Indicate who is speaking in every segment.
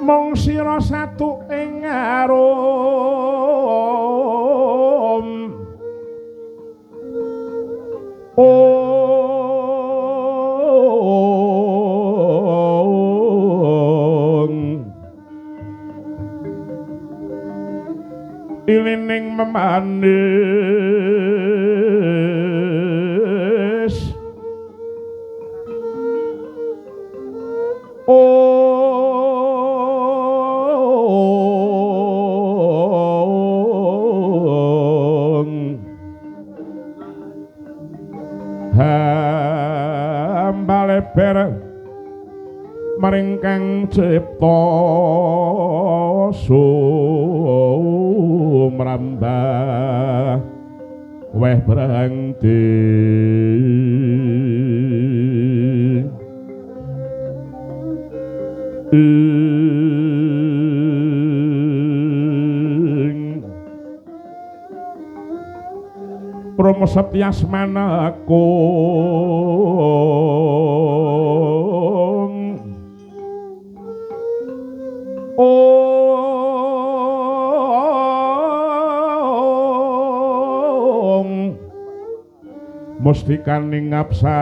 Speaker 1: Mung sira satu ing arum ilining memanis hambaleber maring kang cipta sumrambah weh berhenti Promo Setyasmanaku mustikaning Apsari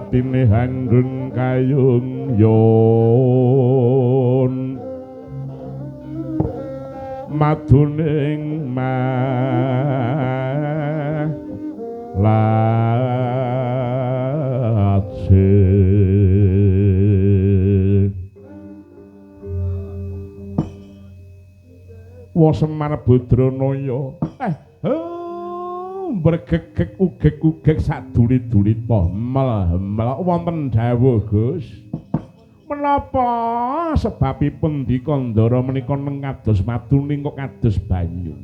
Speaker 1: patine hanggun kayung yon maduning Wa Semar Badranaya bergegek ugek-ugek saduli-duli toh mel wonten dawuh Gus menapa sebabipun dikandara menika nengados matuning kok kados banyu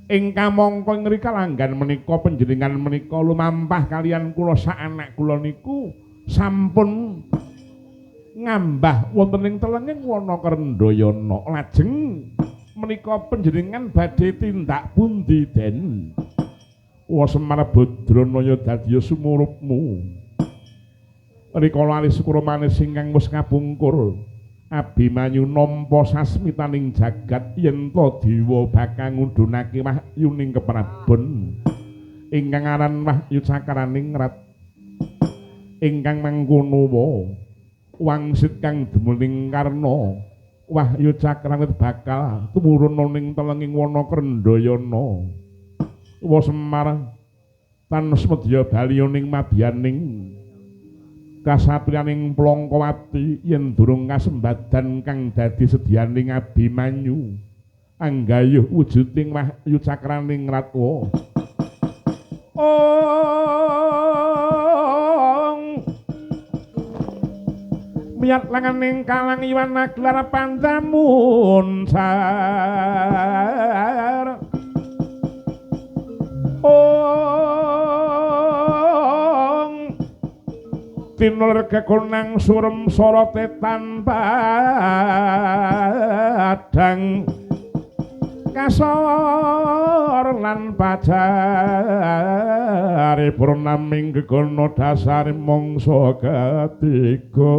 Speaker 1: ingkang mongko ngrika langgan menika panjenengan menika lumampah kalian kula sak anak kula niku sampun ngambah wonten ing telenging wana Krendayana lajeng menika panjenengan badhe tindak pundi den Wa Semar Badranaya dadi sumurupmu rikala alis manis ingkang wis kabungkur Abimanyu nampa sasmitaning jagat yen to dewa bakal ngundhunake wahyuning keprabon ingkang aran Wahyu Cakraningrat ingkang mangkono wangsit kang demeling karna Wahyu Cakraningrat bakal tumurun ning telenging wana Krendayana Wa Semar tan smedya bali ning madyaning kasatriyaning Plangkawati yen durung kasembadan kang dadi sedyaning Abimanyu anggayuh wujuding Wahyu Cakraningrat miat langaning kalang iwan naglar pandamun sar tinul kekunang surem sorote tanpa adang kasor lan pacari purnaming gegono dasari mongso ketiga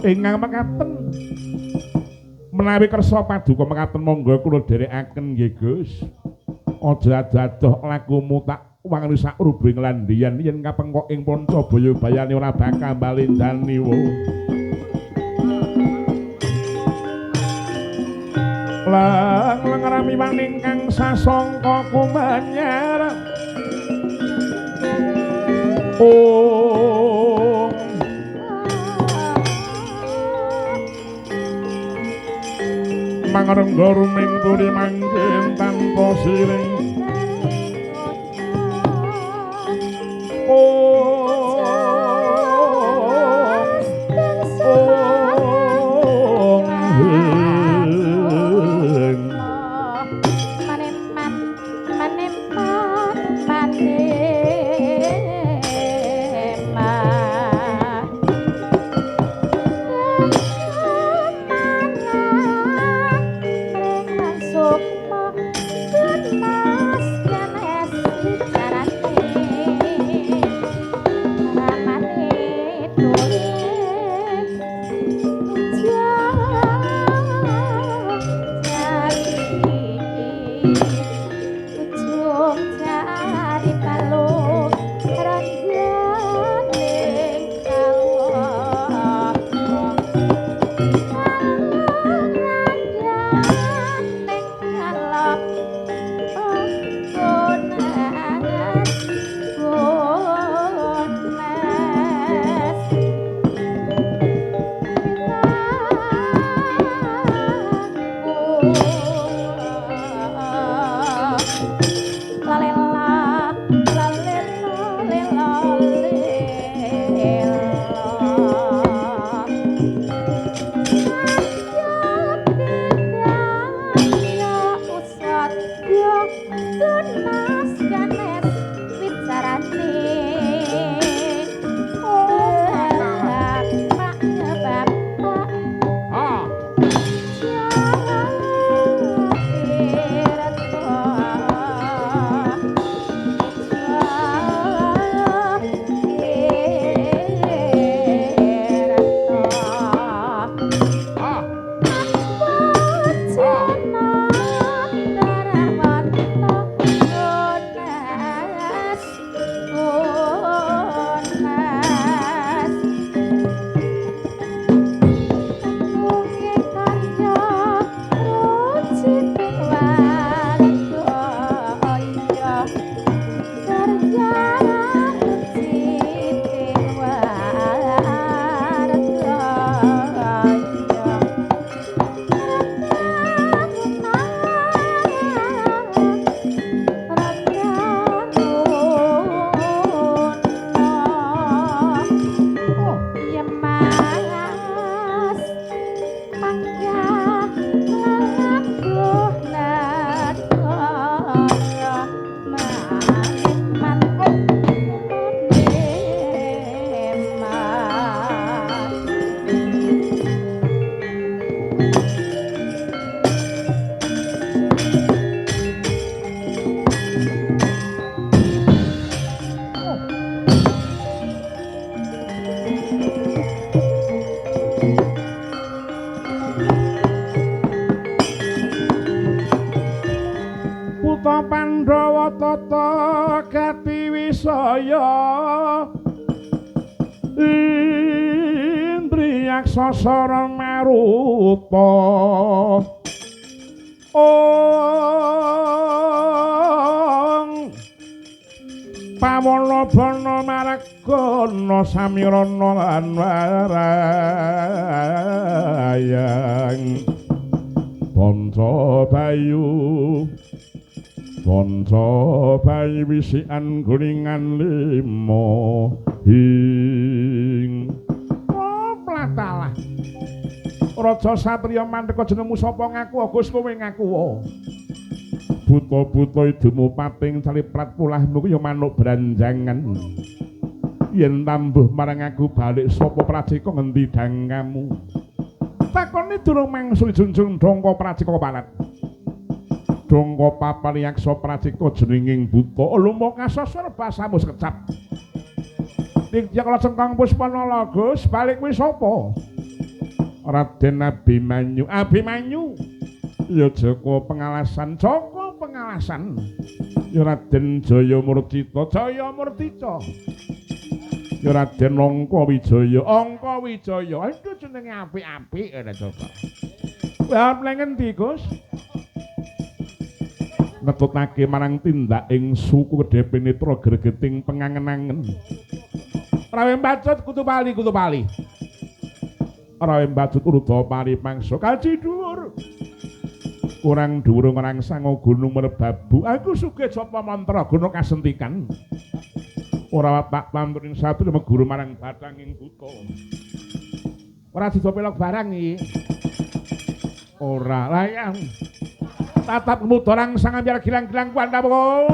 Speaker 1: ingkang mekaten menawi kersa paduka mekaten monggo kula dherekaken nggih Gus aja dadoh lakumu tak wangi sak rubing landian yen kapengkok ing Pancabaya bayane ora bakal balendani lang rami maning kang sasangka kumanyar mangrengga ruming turi mangkin tanpa siring sasara marupa pawana bana maragana samirana lan warayang bonco bayu wisikan gulingan lima hing talah raja satriya mandheka jenengmu sapa ngaku Gus kowe ngaku buta-buta idumu pating caliprat pulahmu ya manuk branjangan yen tambuh marang aku balik sapa pracika ngendi dangkamu takoni durung mangsul junjung dongko pracika parat dongko papan yaksa pracika jenenging buta lumo kasasar basamu sekecap Dik kala cengkang Puspanala Gus, balik kuwi sapa? Raden Abimanyu. Abimanyu. Ya Jaka Pengalasan, Jaka Pengalasan. Ya Raden Jayamurtita, Jayamurtita. Ya Raden Angkawijaya, Angkawijaya. Itu jenenge apik-apik ana coba. Lah nang endi Gus? Ngetutake marang tindak ing suku Gedhe Pinitra gregeting pengangen-angen. Rawe Mbacut kudu pali. Rawe Mbacut urudha pali mangsa kaji dhuwur. Orang dhuwur orang sango gunung merbabu. Aku sugih japa mantra guna kasentikan. Ora tak pamring satru meguru marang batanging buta. Ora didopelok barang iki. Ora layang. Tatap mudorang sangambyar gilang-gilang kuantapun.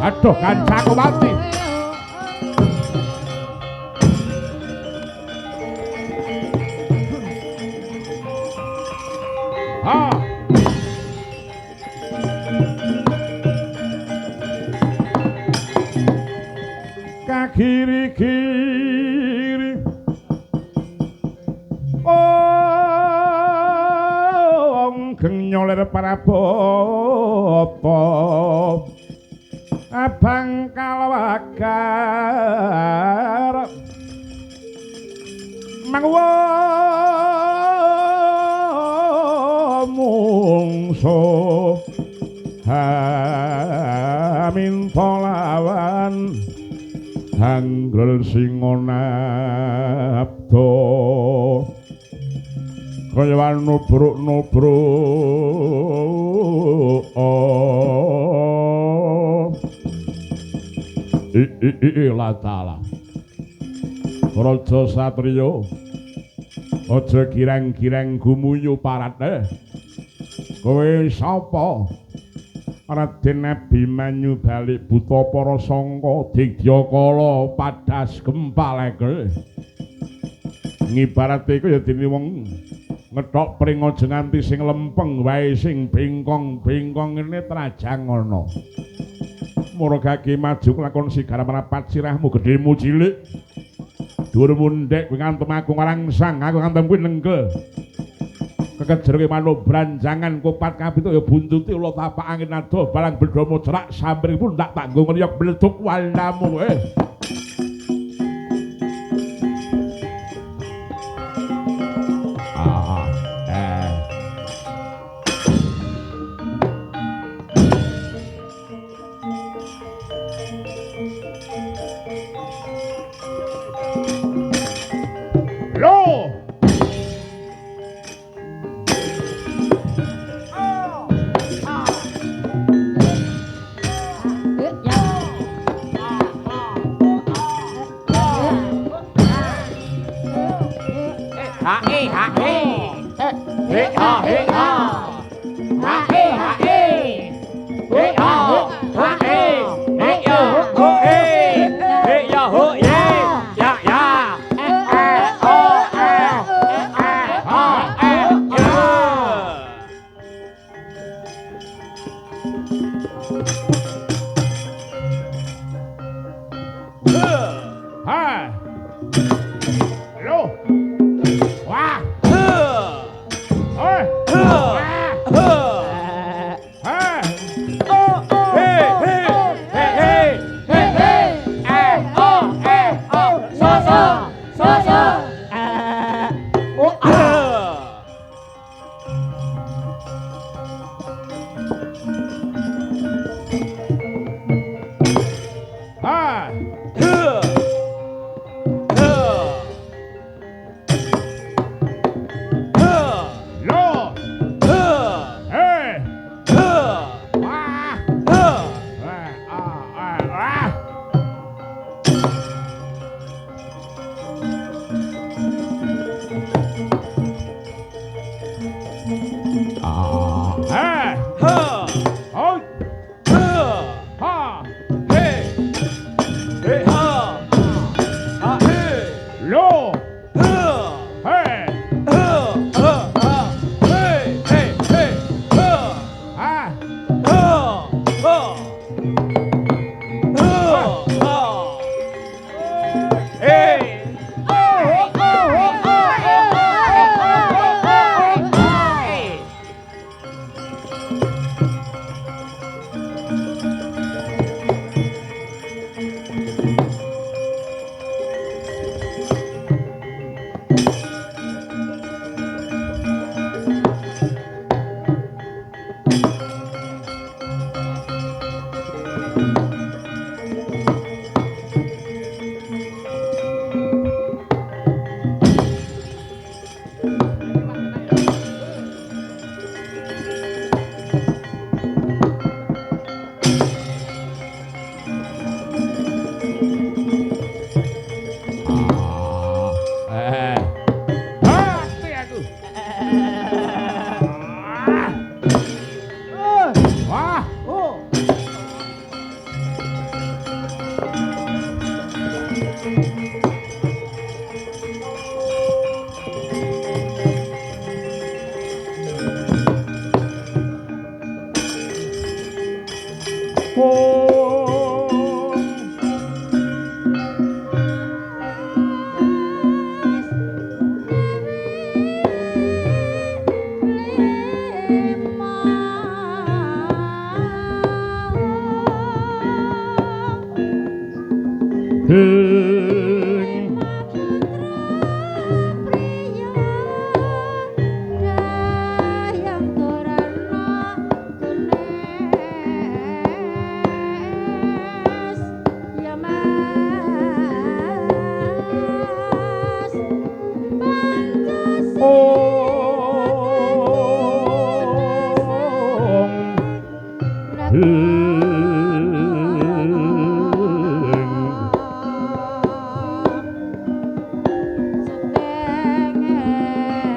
Speaker 1: Aduh kancaku mati. Kiri-kiri genyoler para bapa abang kalwagar mangwa mungso amin polawan hangrel singonabdo kaya nubruk-nubruk la ta'ala raja satriya aja kirang-kirang gumuyu parate kowe sapa Raden Abimanyu balik buta para sangka Digyakala padas gempaleke ngibarate iku ya dene wong ngethok pring aja nganti sing lempeng wae sing bengkong-bengkong ngene trajang ana muragake maju lakon sigara merapat sirahmu gedhemu cilik dhuwurmu ndek kowe ngantem aku ngarangsang aku ngantem kuwi nengkel kekejer manuk branjangan kupat kapituk ya buntuti ulo tapak angin ado balang bedhomo cerak sampring pun ndak tanggung ngene ya bleduk walnamu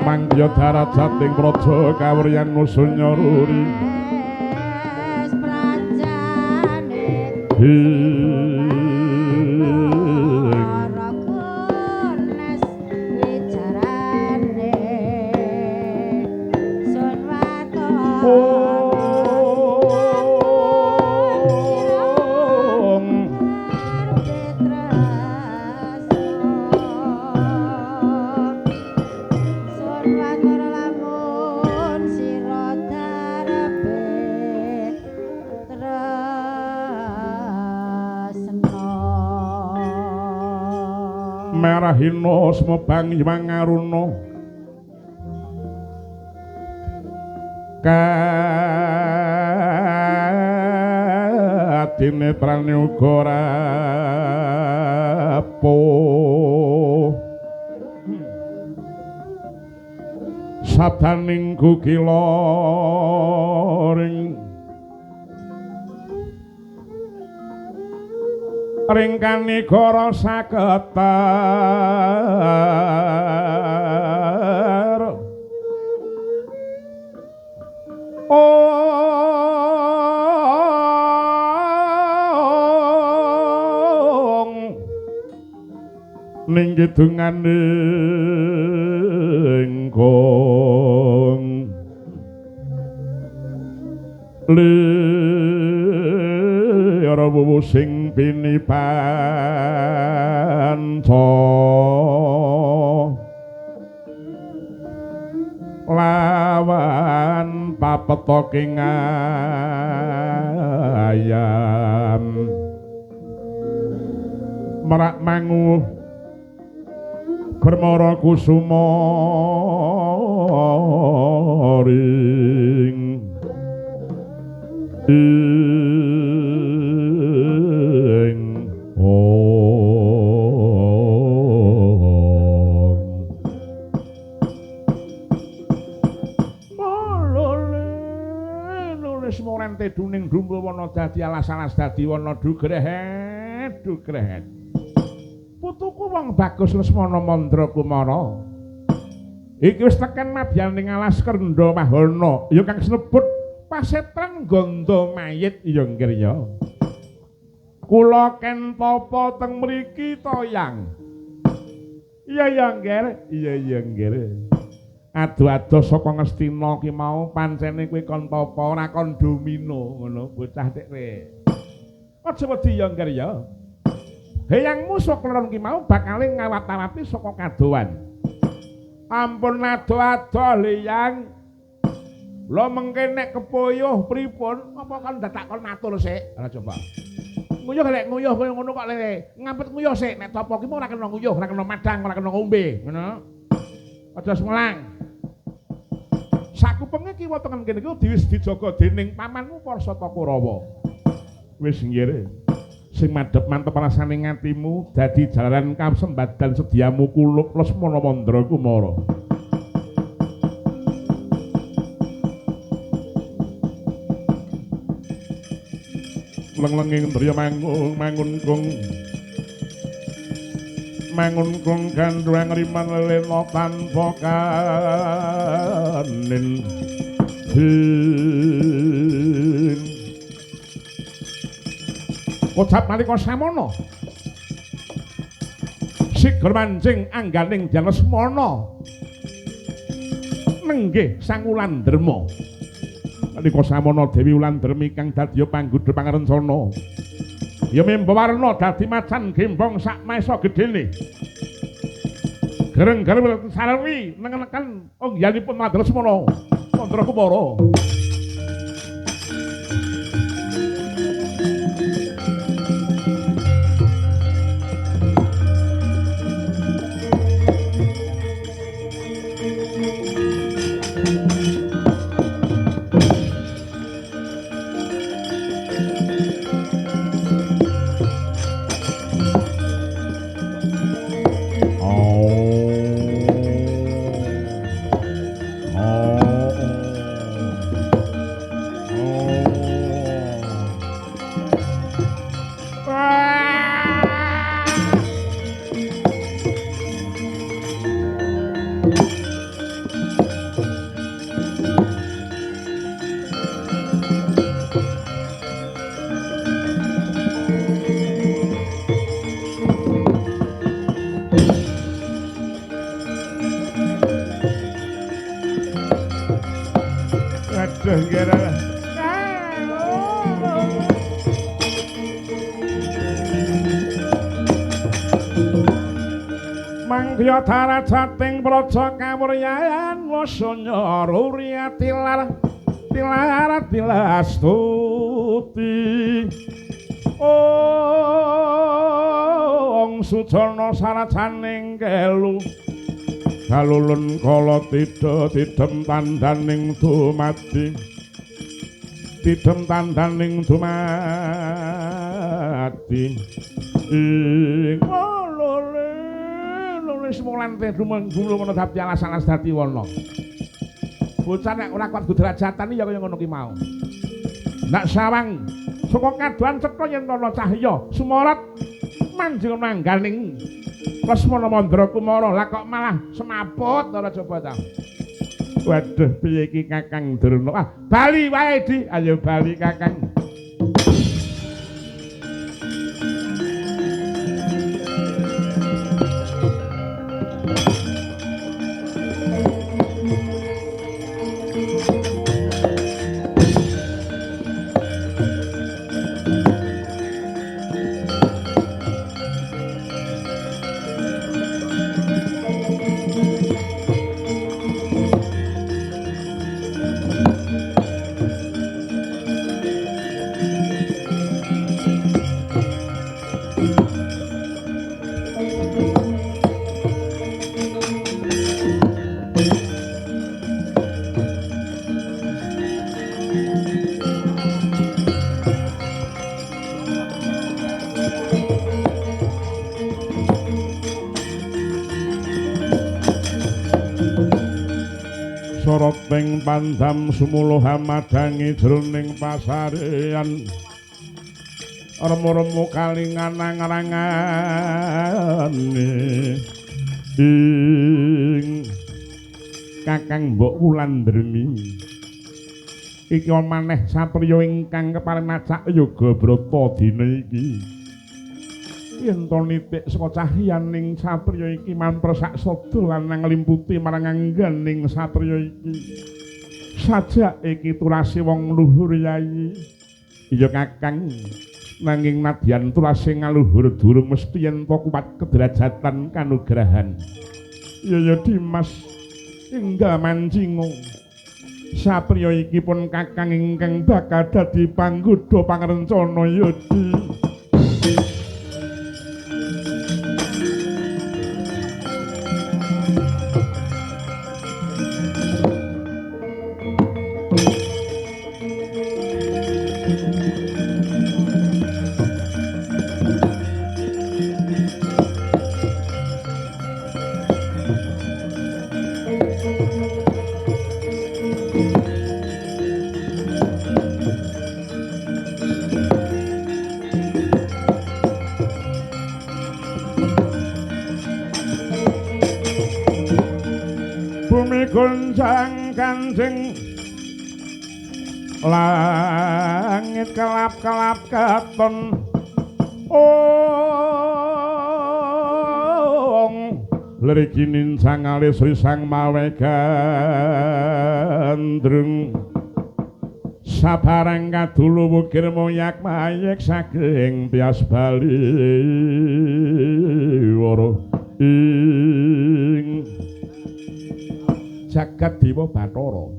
Speaker 1: Mangya darat sating praja kawriyan nusul nyoruri merahino semebang mangaruna kadine trane uga rapuh sadaning kukiloring ringkani goro saketar ning kidunganing kong ora sing pinipanto lawan papetoking ayam merak mangu bermara kusuma ring morente duning dumbo wana dadi alas-alas dadi wana dugrehet putuku wong bagus Lesmana Mandra Kumara iki wis tekan madyaning alas Krendha Mahana ya kang sinebut pasetran ganda mayit ya nggih kula ken papa teng mriki toyang iya nggih adu-adu saka Ngastina ki mau pancene kowe kon papa ora kon domino ngono bocah tek kowe aja wedi ya nggih ya Heyangmu saka ki mau bakale ngawat-awati saka kadowan. Ampun ado-ado Leyang. Lo mengke nek kepuyuh pripun apa kan datakon matur sik. Ora coba. Nguyuh lek nguyuh koyo ngono kok le ngampet nguyuh sik nek topo ki ora kena nguyuh, ora kena madang, ora kena ngombe, ngono. Aja semelang. Sakupenge kiwa tengen kene iki diwis dijaga dening pamanmu Parsata Kurawa. Wis nggih. Sing madhep mantep rasane ngatimu dadi jalaran kasembadan sediamu kuluk Lesmana Mandra Kumara. Leng-lenging ndriya mangun kung gandhuang riman lelena tanpa kanin kocap nalika samana sigra mancing angganing Dyang Lesmana nenggih sang Wulandrema Nalika samana Dewi Wulandremi kang dadi panggudha pangarencana. Ya memba warna dadi macan gembong sak maesa gedene. Gereng-gereng sarwi nengenekan ongyanipun Madra Semana. Mandra Kumara. Mangkya darajating praja kawuryan wasanya rurya tilar astuti ong sujana sarajaning kelu kalulun kala tidem tandaning dumadi ing semulante dumulu ngono dadi alas-alas dadi wana. Bocah nek ora kuat derajatan ya kaya ngono ki mau. Nak sawang saka kadohan cetha yen ana cahya sumarat manjing mangganing Lesmana Mandra Kumara lah kok malah semaput ora coba ta. Waduh piye iki Kakang Durna. Ah, bali wae Di. Ayo bali Kakang. Soroteng pandam sumuluh hamadangi jroning pasarean remu-remu kalingan nang-rangane ing Kakang Mbok Wulandremi iki maneh sapriya ingkang keparing macak yoga brata dina iki yen to nitik saka cahyaning satriya iki mampresak sada lan nglimputi marang angganing satriya iki sajak iki tulase wong luhur yayi iya Kakang nanging nadyan tulase ngaluhur durung mesti yen to kuwat kederajatan kanugrahan ya Dimas enggal mancingo satriya iki pun Kakang ingkang bakal dadi panggoda pangarencana ya Di. Gunjang kanjeng langit kelap-kelap katon ong lirikinin sang alis risang mawe gandrung sabarang kadulu wukir moyak mayek saking tias bali waro ing jagat dewa Bathara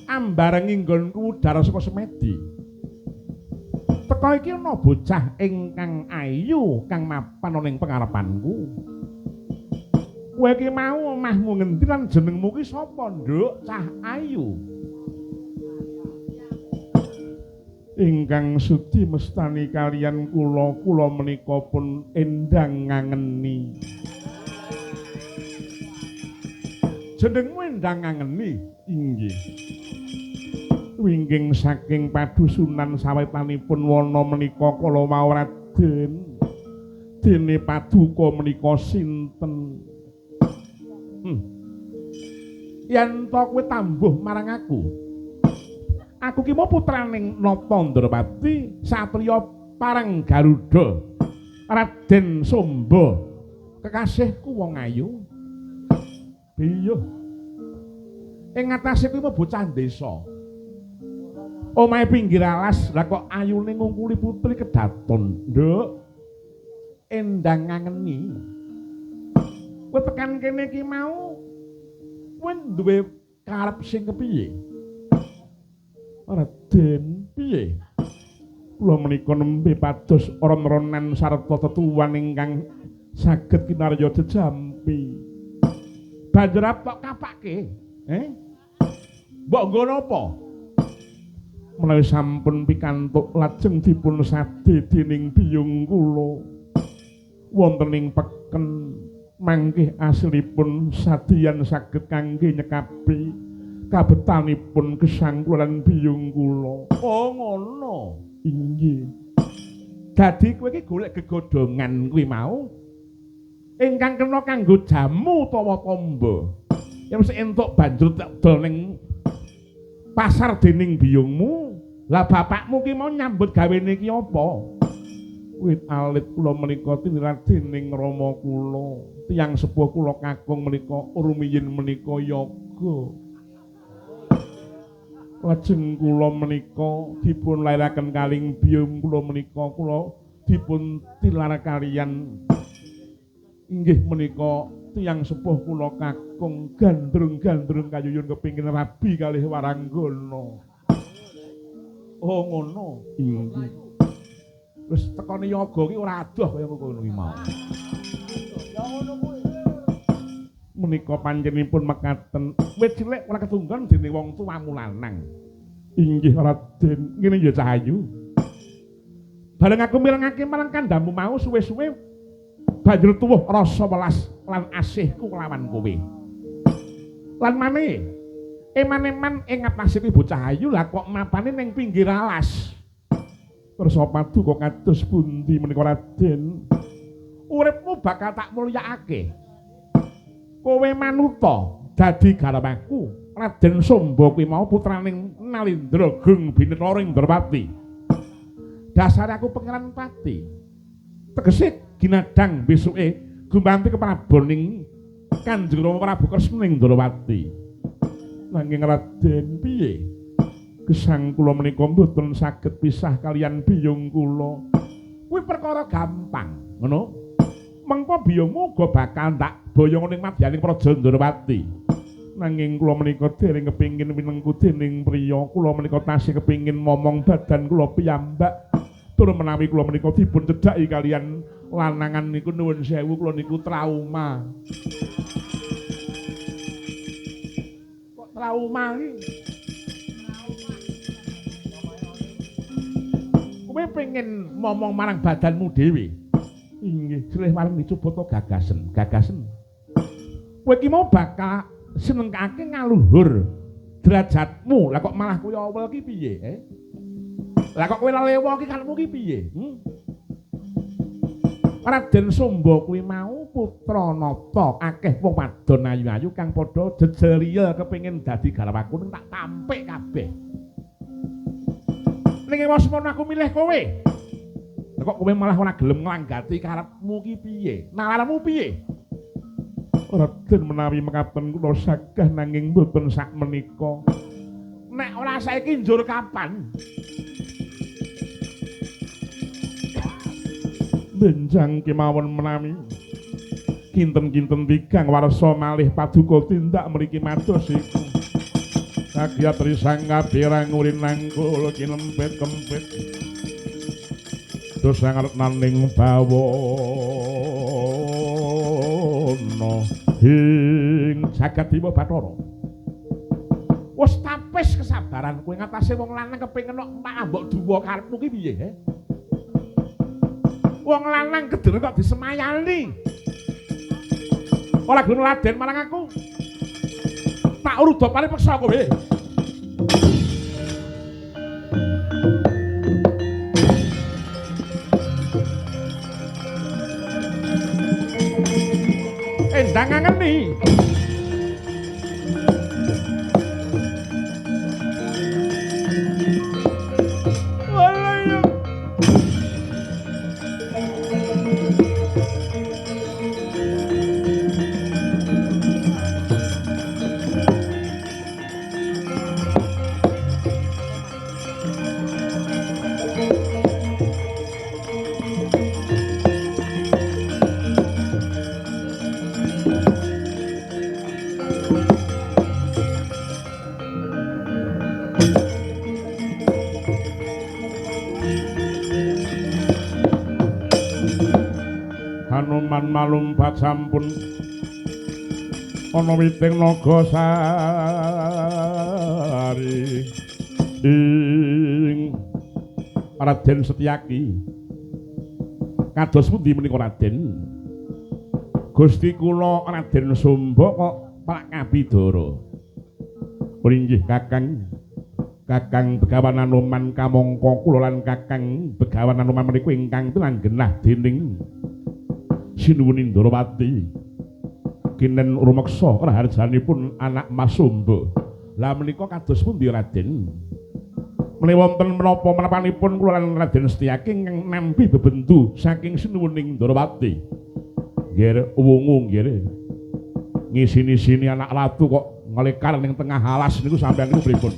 Speaker 1: ambareng inggonku udara saka semedi teka iki ana bocah ingkang ayu kang mapan ana ing pengarepanku kowe iki mau omahmu ngendi lan jenengmu ki sapa nduk cah ayu ingkang sudi mestani kalian kula menika pun endang ngangeni jenengmu endang ngangeni inggih wingking saking padusunan sawetanipun wana menika kala wau Raden dene paduka menika sinten yen to kowe tambuh marang aku ki mau putraning Napa Ndrawati satriya Parang Garuda Raden Samba kekasihku wong ayu iya ing atase kuwi bocah desa omahe pinggir alas lah kok ayune ngungkuli putri kedaton nduk endang ngangeni kowe tekan kene iki mau kowe duwe karep sing kepiye Raden piye kula menika nembe pados ron-ronan sarta tetuwan ingkang saged kinarya jejampi banjur apa kapake mbok nggo napa menawi sampun pikantuk lajeng dipun sade dening biyung kula wonten ing peken mangke asilipun sadian saged kangge nyekapi kabetanipun gesang kula lan biyung kula. Oh ngono. Inggih. Dadi kowe iki golek gegodhongan kuwi mau ingkang kena kanggo jamu utawa tamba. Yen mesti entuk banjur tak dol ning pasar dening biyungmu. Lah bapakmu ki mau nyambut gawene iki apa? Wit alit kula menika tinirat dening rama kula. Tiyang sepuh kula kakung menika rumiyin menika yoga. Lajeng kula menika dipun lairaken kaling biyung kula menika kula dipun tilar kaliyan inggih menika tiyang sepuh kula kakung gandrung-gandrung kayuyun kepingin rabi kalih waranggana. Oh ngono. Inggih. Wis tekane yoga ki ora adoh kaya ngono iki mau. Ya ngono kuwi. Menika panjenenganipun mekaten wit cilik ora ketunggan dening wong tuwamu lanang. Inggih Raden, ngene ya Cahayu. Bareng aku mirengake marang kandhamu mau suwe-suwe banjur tuwuh rasa welas lan asihku kelawan kowe. Lan maneh eman-eman ing ngapase kuwi bocah ayu lah kok mapane ning pinggir alas. Kersa paduka kados pundi menika Raden? Uripmu bakal tak mulyakake. Kowe manuta dadi garwaku Raden Samba kuwi mau putraning Nalindra Gung Binetara Indrawati. Dasar aku pangeran pati. Tegese ginadang besuke gumanti kepraboning Kanjeng Rama Prabu Kresna Indrawati. Nanging Raden piye? Gesang kula menika mboten saged pisah kaliyan biyung kula. Kuwi perkara gampang, ngono? Mengko biyungmu uga bakal tak boyong ning madyaning Praja Ndrawati. Nanging kula menika dereng kepingin winengku dening priya, kula menika tasih kepingin momong badan kula piyambak. Tur menawi kula menika dipun cedhaki kaliyan lanangan niku nuwun sewu kula niku trauma. Kok trauma iki? Kowe pengen momong marang badanmu dhewe? Inggih, silih wareng dicoba to gagasen. Kowe iki mau bakal senengake ngaluhur derajatmu. Lah kok malah kowe awel ki piye, Lah kok kowe lewo ki kanemu ki piye? Raden Samba kuwi mau putra nata akeh wong wadon ayu-ayu kang padha jejeriya kepengin dadi garwaku ning tak tampik kabeh. Ning wis mono aku milih kowe. Kok kowe malah ora gelem nglanggati karepmu ki piye? Nalarmu piye? Raden menawi mekaten kula sagah nanging mboten sak menika. Nek ora saiki njur kapan? Benjang kemawon menami. Kinten-kinten tigang warsa malih paduka tindak mriki mados iku. Kagiat risang kabirang urin nangkul kinempet-kempet. Dosa ngarep-naning bawana ing jagat Dewa Bathara. Wis tapis kesabaran kowe ngatasé wong lanang kepengin kok mbok duwa karepmu ki piye, he? Wong lanang gedhe kok disemayani. Ora gelem laden marang aku. Tak urudo paling peksa kowe. Endang ngangeni. Hanuman malumpat sampun ana witing Nagasari ing Raden Setyaki. Kados pundi menika Raden? Gusti kula Raden Sumba kok Pak Kabidara. Inggih Kakang. Kakang Begawan Hanuman kamangka kula lan Kakang Begawan Hanuman menika ingkang pinanggenah dening Sinuwun Indrawati kinen rumeksa raharjanipun anak Mas Sumba. Lah menika kados pundi Raden? Menawi wonten menapa-menapanipun kula lan Raden Setyaki ingkang nampi bebendu saking Sinuwun Indrawati. Nggih wungu nggih. Ngisi-sini anak ratu kok ngelekar ning tengah alas niku sampeyan niku pripun?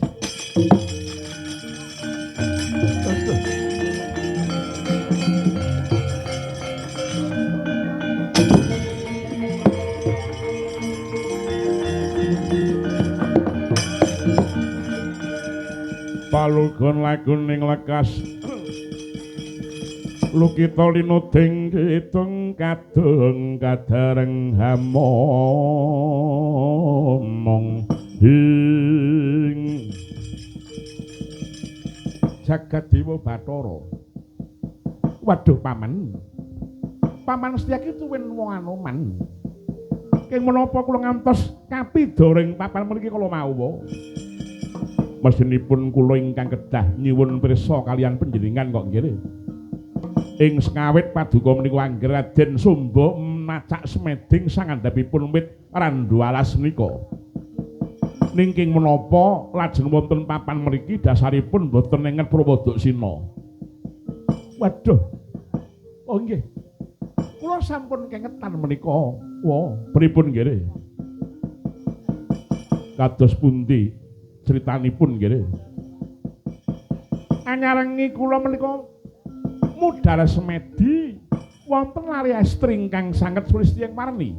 Speaker 1: Palugon lagun ning lekas lukita linuding kitung kadung kadareng hamomong ing jagat Dewa Bathara. Waduh paman Setyaki tuwin wong Anoman. Keng menapa kula ngantos kapidara ing papan mriki kala mawa. Mesinipun kula ingkang kedah nyuwun pirsa kaliyan panjenengan kok nggih. Ing sekawit paduka menika angger Raden Sumba macak semeding sangandhapipun wit randu alas menika. Ningking menapa lajeng wonten papan mriki dasaripun boten nenget Prawadasina. Waduh. Oh nggih. Kula sampun kengetan menika. Wah, pripun nggih? Kados pundi critanipun nggih. Anyarengi kula menika mudhar semedi wonten lari estri ingkang sanget Sulistya Warni.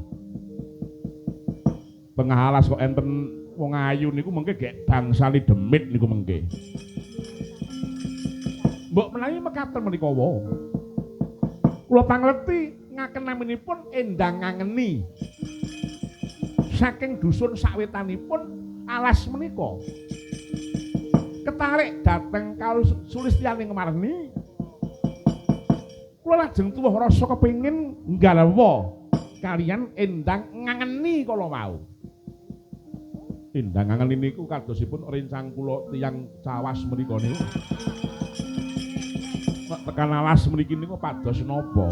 Speaker 1: Tengah alas kok enten wong ayu niku mengke gek bangsali demit niku mengke. Mbok menawi mekaten menika wae. Kula pangleti ngaken naminipun Endang Ngangeni. Saking dusun sawetanipun alas menika ketarik dhateng kaul Sulistyaning Warni. Kula lajeng tuwuh rasa kepengin nggarwa kaliyan Endang Ngangeni kala wau. Endang Ngangeni niku kadosipun rencang kula tiyang cawas menika niku. Nek tekan alas mriki niku pados napa?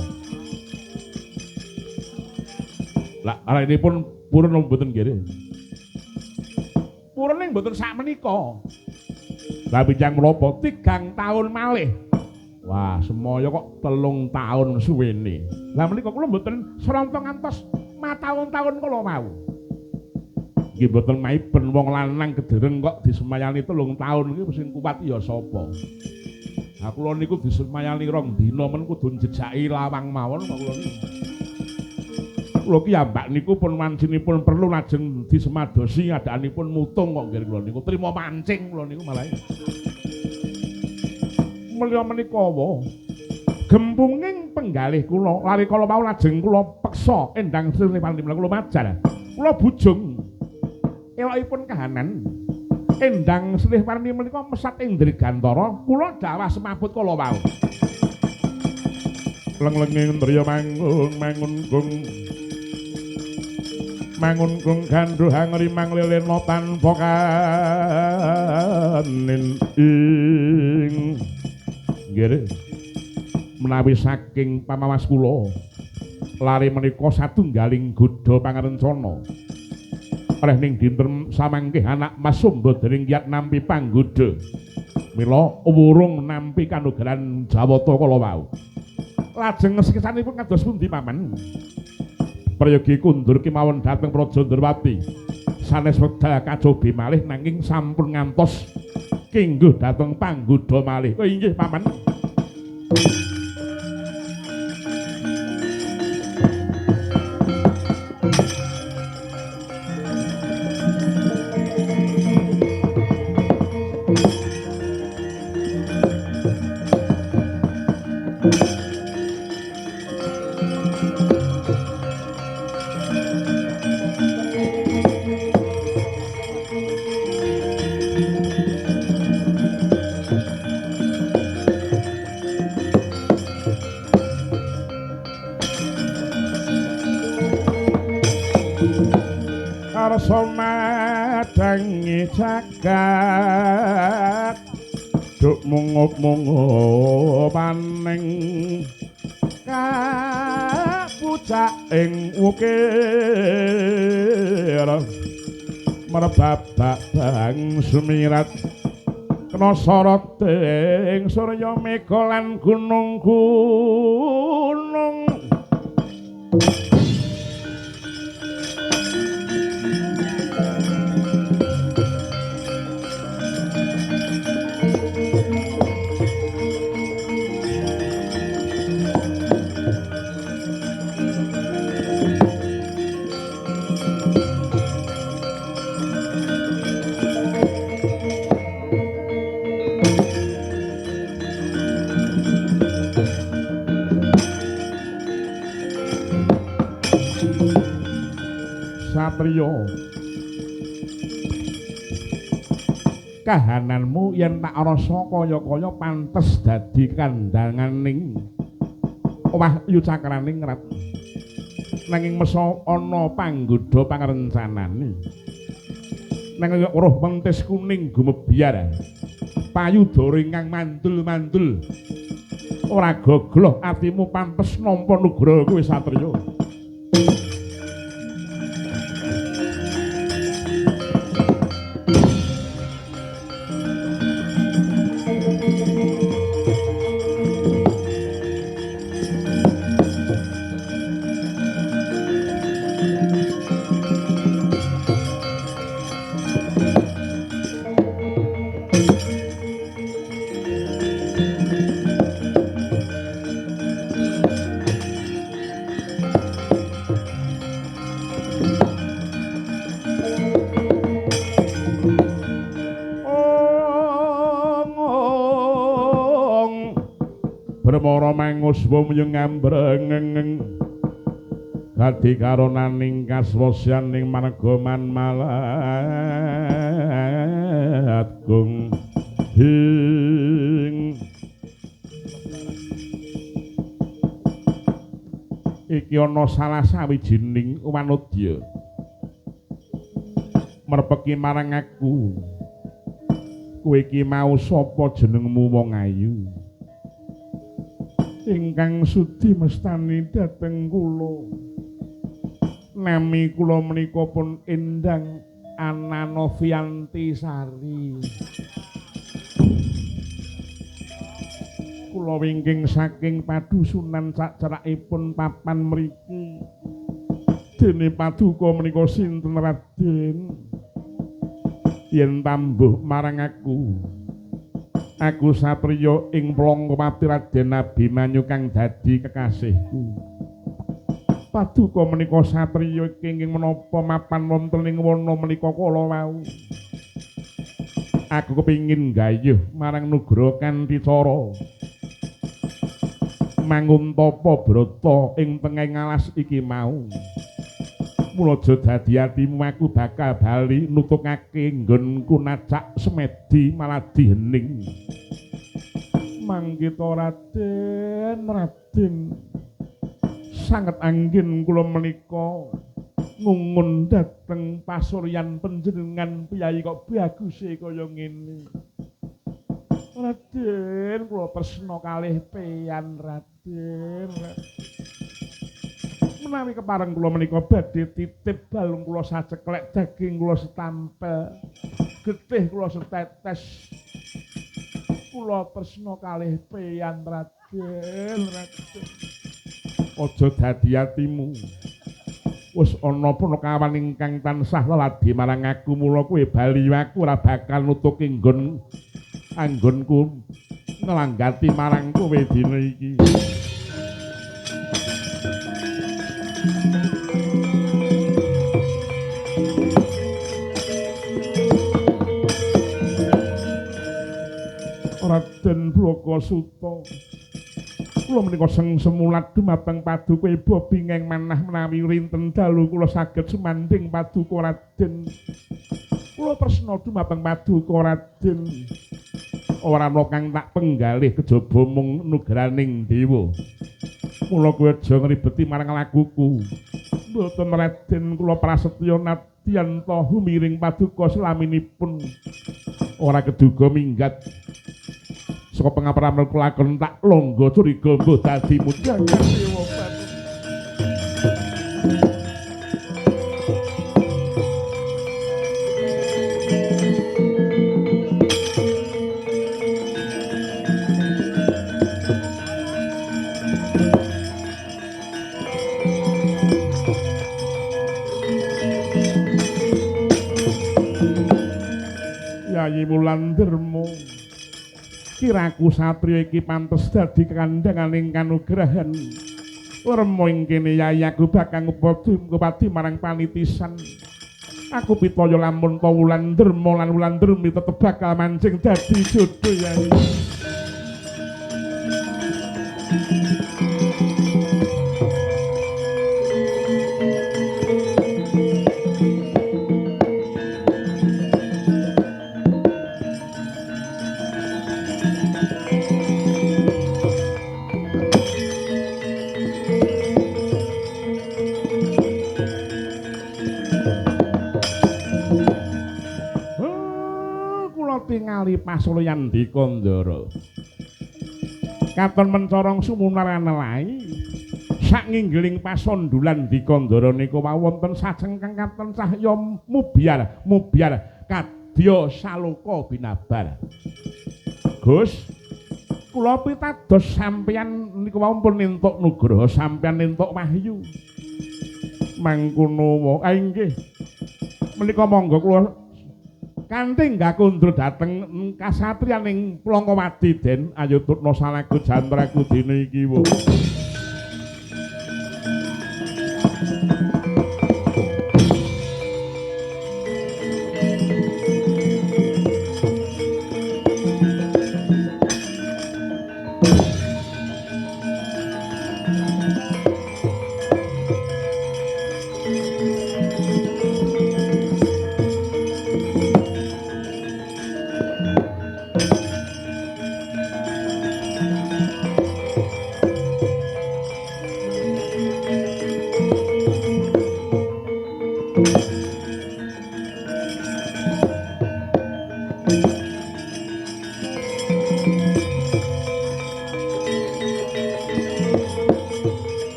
Speaker 1: Lah arenipun purun mboten nggih. Purun ning mboten sak menika. Lah pinjang menapa 3 taun malih. Wah, semaya kok 3 taun suwene. Lah menika kula mboten sranta ngantos 4 taun-taun kala mau. Nggih mboten maiben wong lanang kedereng kok disemayani 3 taun iki sing kuwat ya sapa? Ha kula niku disemayani 2 dina men kudu njejaki lawang mawon kok kula niku. Kula ki ambak niku pun wancinipun perlu lajeng disemadosi adaanipun mutung kok nggih kula niku trima mancing kula niku malah. Mulya menika wa gempunging penggalih kula lari kala mau lajeng kula peksa endang sirine panimla kula majar. Kula bujung elokipun kahanan endang silih warni menika mesat ing Dirgantara kula dawah semaput kala wau. Leng-lenging ndriya mangun kung gandruh ngrimang lilena tanpa kanin ing nggih menawi saking pamawas kula lari menika satunggaling godha pangarencana oleh ning dinten samangke anak Mas Sumba dening kiyat nampi panggoda mila wurung nampi kanugrahan Jawata kala wau lajeng sekisanipun kados pundi paman prayogi kundur kemawon dhateng Praja Ndrawati sanes wekdal kacobi malih nanging sampun ngantos kengguh dhateng panggoda malih. Oh inggih paman. Somadangi jagat duk mungup-mungup paning kapucak ing ukir merebabak bang sumirat kena sorot ing surya mega lan gunung-gunung Satrio kahananmu yen tak rasa kaya-kaya pantes dadi kandanganing wahyu cakraning rat nanging mesa ana panggoda pangarencanane nanging roh mentis kuning gumebyar payudara ingkang mandul-mandul ora gogloh atimu pantes nampa nugraha kowe Satrio. Bremara manguswa muyeng ngambrengeng dadi karonaning kaswasyaning margaman malatgung hing iki ana salah sawijining wanodya merpeki marang aku kowe iki mau sapa jenengmu wong ayu ingkang sudi mestani dhateng kula nami kula menika pun Endang Ananovianti Sari kula wingking saking padusunan sacerakipun papan mriki dene paduka menika sinten Raden yen tambuh marang aku. Aku satriya ing Plangkapati Raden Abimanyu kang dadi kekasihku. Paduka menika satriya kenging menapa mapan wonten ing wana menika kala wau. Aku kepingin gayuh marang Nugroho kanthi cara manguntapa brata ing tengahing alas iki mau. Mula aja dadi atimu aku bakal bali nutukake nggonku nacak semedi maladi hening. Manggita Raden sanget anggen kula menika ngungun dhateng pasuryan panjenengan piyayi kok baguse kaya ngene. Raden kula tresna kalih peyan Raden. Menawi kepareng kula menika badhe titip balung kula saceklek daging kula setampel getih kula setetes kula tresna kalih peyan Raden. Aja dadi atimu wis ana punakawan ingkang tansah leladi marang aku mula kowe bali aku ora bakal nutuki anggonku nglanggati marang kowe dina iki. Raden Blakasuta kula menika semulat dumateng paduka ibu bingeng manah menawi rinten dalu kula saged sumanding paduka Raden. Kula tresna dumateng paduka Raden. Ora ana kang tak penggalih kejaba mung nugraning dewa. Mula kowe aja ngribeti marang lakuku. Mboten Raden kula prasetya nadyan ta humiring paduka selaminipun. Ora keduga minggat saka pangapramel kelakon tak longgo curiga mbuh dadi mujangan dewa pati. Yayi Wulandharma kiraku satriya iki pantes dadi kandhangan ing kanugrahan. Lermo ing kene Yayi aku bakal ngupadi marang panitisan. Aku pitaya lamun ta Wulandharma lan Wulandharmi tetep bakal mancing dadi jodoh Yayi. Tingali pasulyan Dikandara katon mencorong sumunaran lae sak nginggiling pasondulan Dikandara nika wonten sajengkang katon cahya mubyar kadya saloka binabar. Gus kula pitados sampeyan niku pun entuk nugraha sampeyan entuk wahyu mangkono wae inggih menika monggo kula kanthi nggakundur dhateng kasatriyan ing Plangkawati Den ayo tutna salaku jantraku dina iki wo.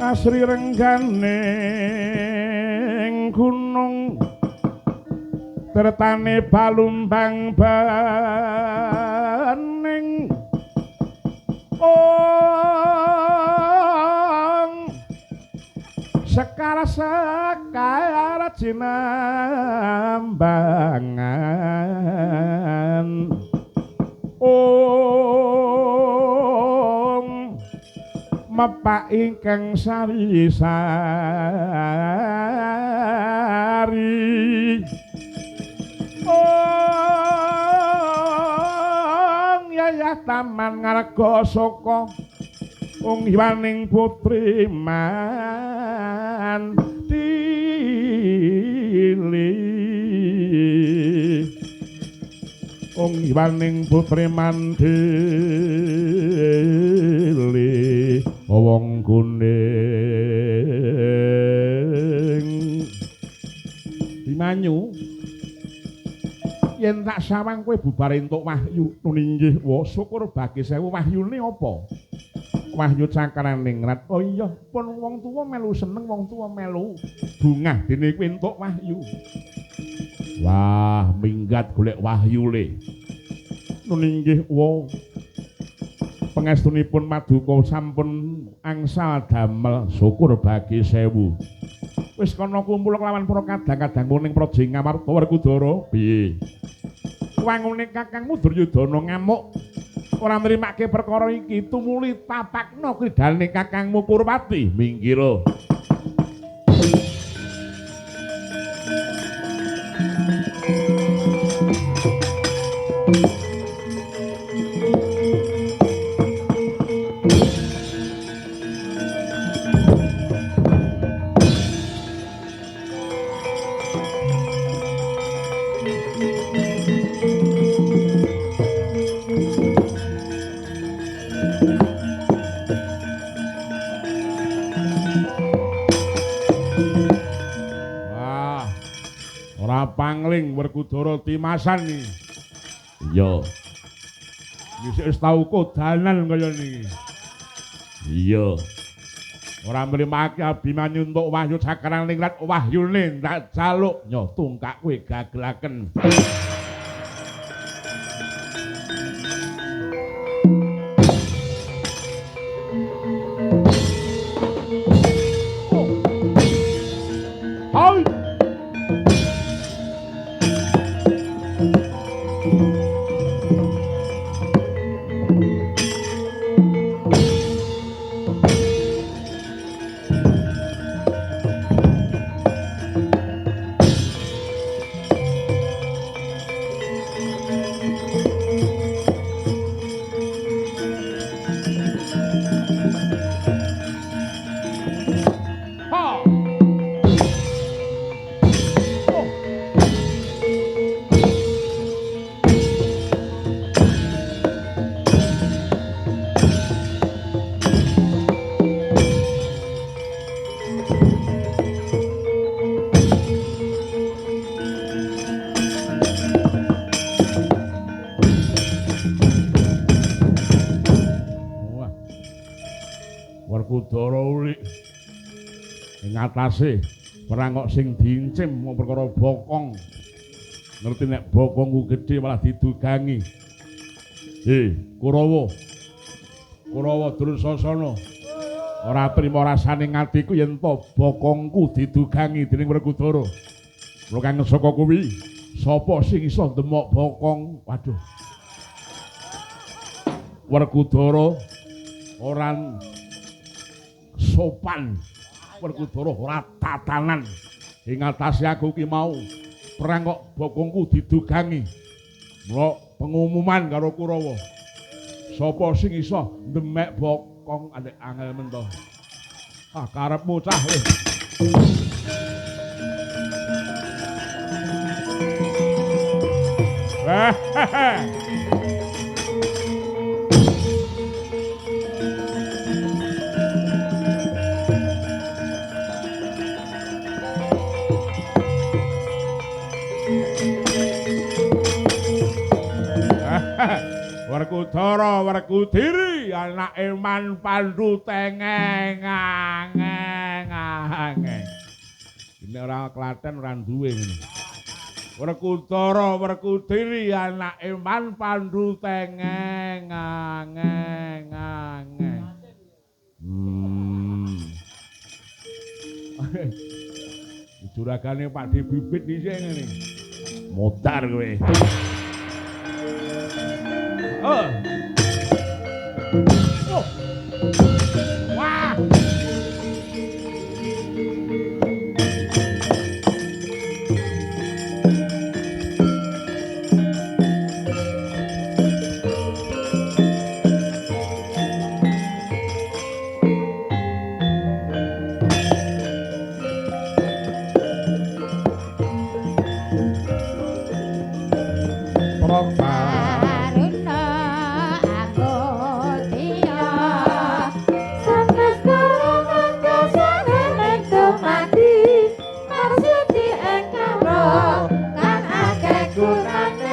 Speaker 1: Asri renggane gunung tertane balumbang bening sekar jinambangan mepak ingkang sari-sari yayah taman ngarga saka unggiwaning putri mandili unggiwaning putri mandili wong kuning Bimanyu yen tak sawang kowe bubar entuk wahyu nuninggih wa syukur bagi sewu wahyune apa wahyu Cakraningrat oh iya pun wong tuwa melu seneng wong tuwa melu bungah dene kowe entuk wahyu wah minggat golek wahyu le nuninggih wa pangestunipun Maduka sampun angsal damel syukur bagi sewu wis kana kumpul kelawan para kadang-kadang ning Praja Ngamarta Werkudara piye wangune Kakangmu Duryudana ngamuk ora nrimake perkara iki tumuli papakna kridane Kakangmu Purwati minggir pangling Werkudara timasan iki. Iya. Wis wis tau kodanan kaya niki. Iya. Ora mrimake Abimanyu entuk wahyu Cakraningrat wahyune ndak jaluk nyo tungkak kowe gagelaken. Werkudara ulik ing atase perang kok sing diincim mung perkara bokong. Ngerti nek bokongku gedhe malah didugangi. Kurawa. Kurawa Dursasana. Ora trima rasane ngatiku yen to bokongku didugangi dening Werkudara. Lho kang saka kuwi sapa sing iso ndemok bokong? Waduh. Werkudara ora sopan Werkudara ora tatanan ing atase aku ki mau perang kok bokongku didugangi mula pengumuman karo Kurawa sapa sing iso ndemek bokong andek angel mento karepmu cah wis Werkudara Werkudiri anake Man Pandhu tengeng angeng. Ini ora Klaten ora duwe ngene. Werkudara Werkudiri anak Eman Pandu tengeng ngeng ngeng. Juragane Pak De Bibit dhisik ngene. Modar kowe. Oh. Oh. Wah.
Speaker 2: Kurang